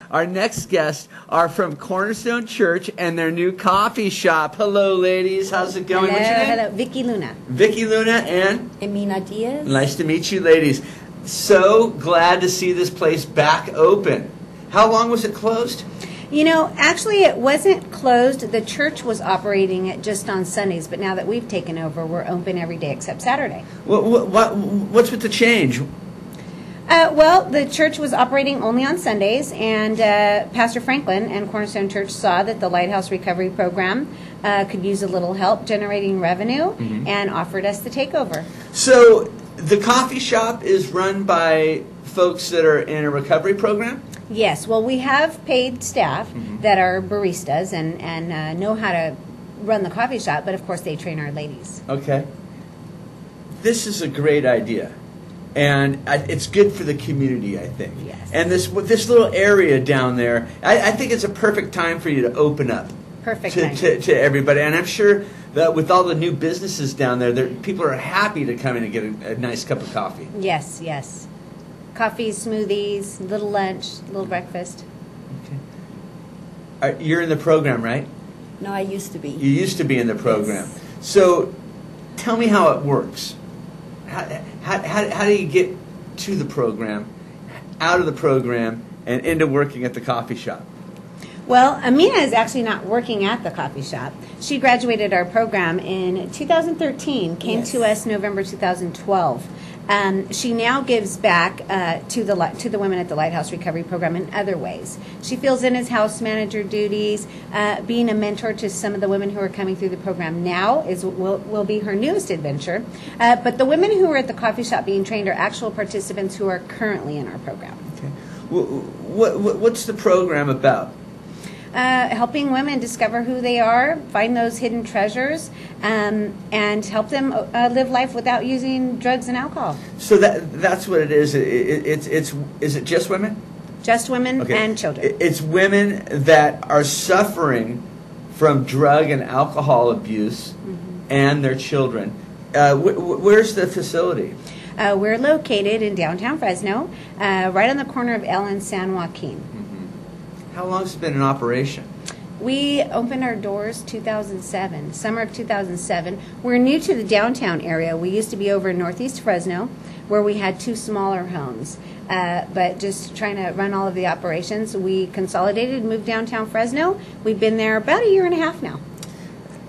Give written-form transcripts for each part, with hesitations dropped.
Our next guests are from Cornerstone Church and their new coffee shop. Hello, ladies. How's it going? Hello, What's your name? hello. Vikki Luna. Vikki Luna and? Emina, Diaz. Nice to meet you, ladies. So glad to see this place back open. How long was it closed? You know, actually it wasn't closed. The church was operating it just on Sundays, but now that we've taken over, we're open every day except Saturday. What's with the change? Well, the church was operating only on Sundays, and Pastor Franklin and Cornerstone Church saw that the Lighthouse Recovery Program could use a little help generating revenue, and offered us the takeover. So the coffee shop is run by folks that are in a recovery program? Yes, well, we have paid staff that are baristas and know how to run the coffee shop, but of course they train our ladies. Okay. This is a great idea. And it's good for the community, I think. Yes. And this little area down there, I think it's a perfect time for you to open up. Perfect to everybody. And I'm sure that with all the new businesses down there, people are happy to come in and get a nice cup of coffee. Yes, yes. Coffee, smoothies, little lunch, little breakfast. Okay. You're in the program, right? No, I used to be. You used to be in the program. Yes. So tell me how it works. How do you get to the program, out of the program, and into working at the coffee shop? Well, Emina is actually not working at the coffee shop. She graduated our program in 2013, came to us November 2012. She now gives back to the women at the Lighthouse Recovery Program in other ways. She fills in as house manager duties, being a mentor to some of the women who are coming through the program now will be her newest adventure. But the women who are at the coffee shop being trained are actual participants who are currently in our program. Okay. What's the program about? Helping women discover who they are, find those hidden treasures, and help them live life without using drugs and alcohol. So that's what it is. Is it just women? Just women and children. It's women that are suffering from drug and alcohol abuse, and their children. Where's the facility? We're located in downtown Fresno, right on the corner of El and San Joaquin. How long has it been in operation? We opened our doors 2007, summer of 2007. We're new to the downtown area. We used to be over in northeast Fresno, where we had 2 smaller homes. But just trying to run all of the operations, we consolidated and moved downtown Fresno. We've been there about a year and a half now.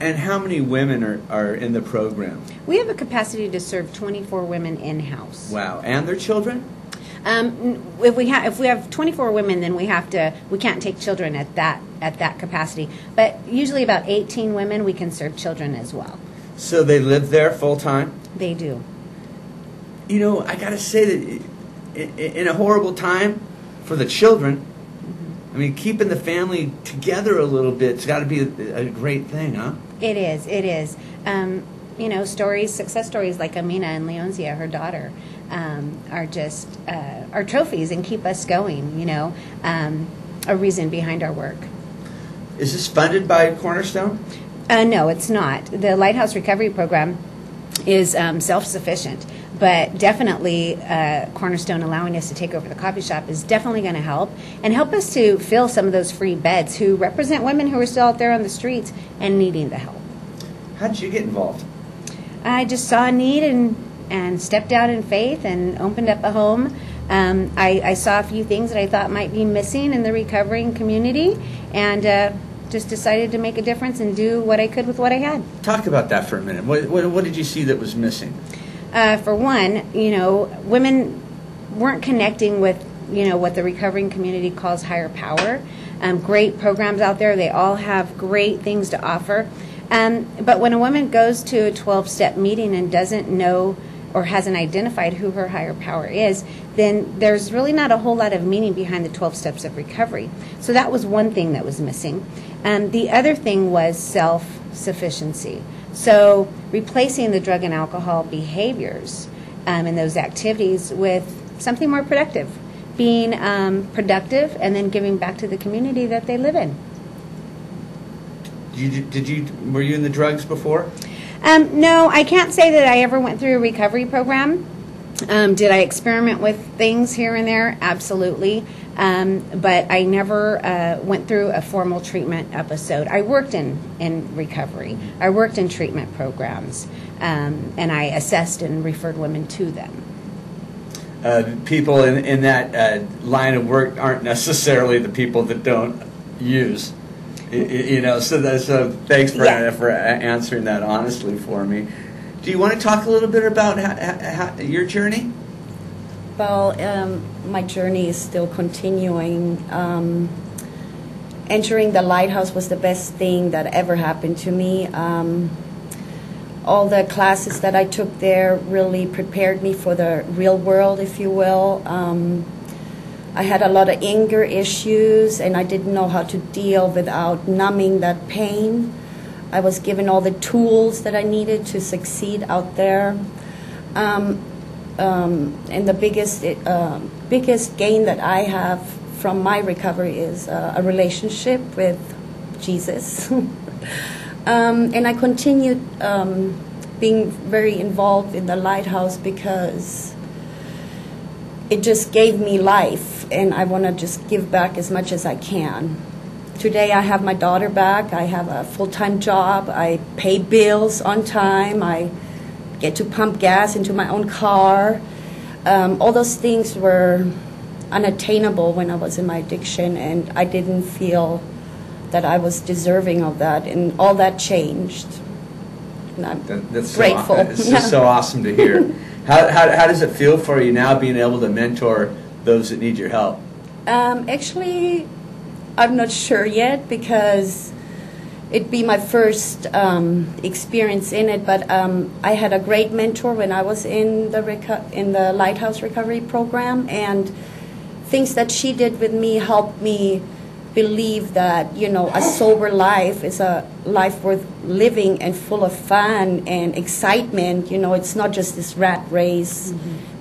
And how many women are in the program? We have a capacity to serve 24 women in-house. Wow. And their children? If we have 24 women, then we can't take children at that capacity. But usually about 18 women, we can serve children as well. So they live there full time? They do. You know, I got to say that in a horrible time for the children, I mean, keeping the family together a little bit's got to be a great thing, huh? It is. It is. You know, success stories like Emina and Leonzia, her daughter, are just our trophies and keep us going. You know, a reason behind our work. Is this funded by Cornerstone? No, it's not. The Lighthouse Recovery Program is self-sufficient, but definitely Cornerstone allowing us to take over the coffee shop is definitely going to help us to fill some of those free beds who represent women who are still out there on the streets and needing the help. How did you get involved? I just saw a need and stepped out in faith and opened up a home. I saw a few things that I thought might be missing in the recovering community, and just decided to make a difference and do what I could with what I had. Talk about that for a minute. What did you see that was missing? For one, you know, women weren't connecting with, you know, what the recovering community calls higher power. Great programs out there. They all have great things to offer. But when a woman goes to a 12-step meeting and doesn't know or hasn't identified who her higher power is, then there's really not a whole lot of meaning behind the 12 steps of recovery. So that was one thing that was missing. The other thing was self-sufficiency. So replacing the drug and alcohol behaviors and those activities with something more productive, being productive and then giving back to the community that they live in. Were you in the drugs before? No, I can't say that I ever went through a recovery program. Did I experiment with things here and there? Absolutely. But I never went through a formal treatment episode. I worked in recovery. I worked in treatment programs, and I assessed and referred women to them. People in that line of work aren't necessarily the people that don't use. So thanks for answering that honestly for me. Do you want to talk a little bit about how your journey? Well, my journey is still continuing. Entering the lighthouse was the best thing that ever happened to me. All the classes that I took there really prepared me for the real world, if you will. I had a lot of anger issues, and I didn't know how to deal without numbing that pain. I was given all the tools that I needed to succeed out there. And the biggest gain that I have from my recovery is a relationship with Jesus. And I continued being very involved in the lighthouse because it just gave me life, and I want to just give back as much as I can. Today I have my daughter back. I have a full-time job. I pay bills on time. I get to pump gas into my own car. All those things were unattainable when I was in my addiction, and I didn't feel that I was deserving of that, and all that changed. And I'm grateful. It's just so awesome to hear. How does it feel for you now being able to mentor those that need your help? Actually, I'm not sure yet because it'd be my first experience in it, but I had a great mentor when I was in the Lighthouse Recovery Program, and things that she did with me helped me believe that, a sober life is a life worth living and full of fun and excitement. It's not just this rat race,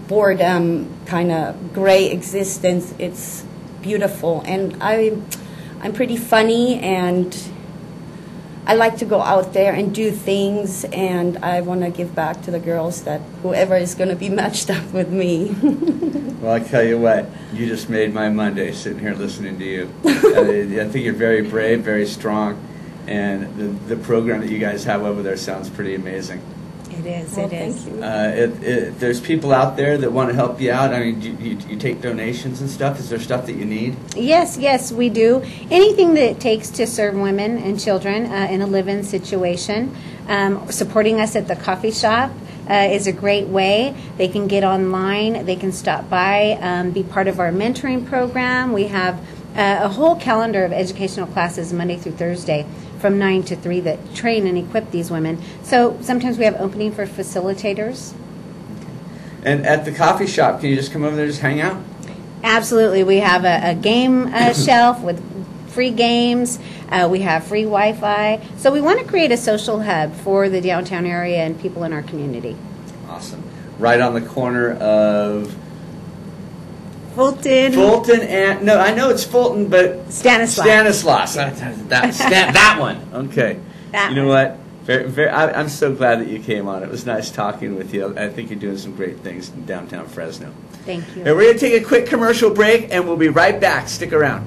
boredom, kind of gray existence. It's beautiful. And I'm pretty funny, and I like to go out there and do things, and I want to give back to the girls, that whoever is going to be matched up with me. Well, I tell you what, you just made my Monday sitting here listening to you. I think you're very brave, very strong, and the program that you guys have over there sounds pretty amazing. It is. Well, it is. thank you. There's people out there that want to help you out. I mean, you take donations and stuff. Is there stuff that you need? Yes, we do. Anything that it takes to serve women and children in a live-in situation. Supporting us at the coffee shop is a great way. They can get online. They can stop by, be part of our mentoring program. We have a whole calendar of educational classes Monday through Thursday from 9 to 3 that train and equip these women. So sometimes we have opening for facilitators. And at the coffee shop, can you just come over there and just hang out? Absolutely. We have a game shelf with free games. We have free Wi-Fi. So we want to create a social hub for the downtown area and people in our community. Awesome. Right on the corner of Fulton and no, I know it's Fulton, but Stanislaus. That one. Okay. That you know one. what? I'm so glad that you came on. It was nice talking with you. I think you're doing some great things in downtown Fresno. Thank you. And we're going to take a quick commercial break, and we'll be right back. Stick around.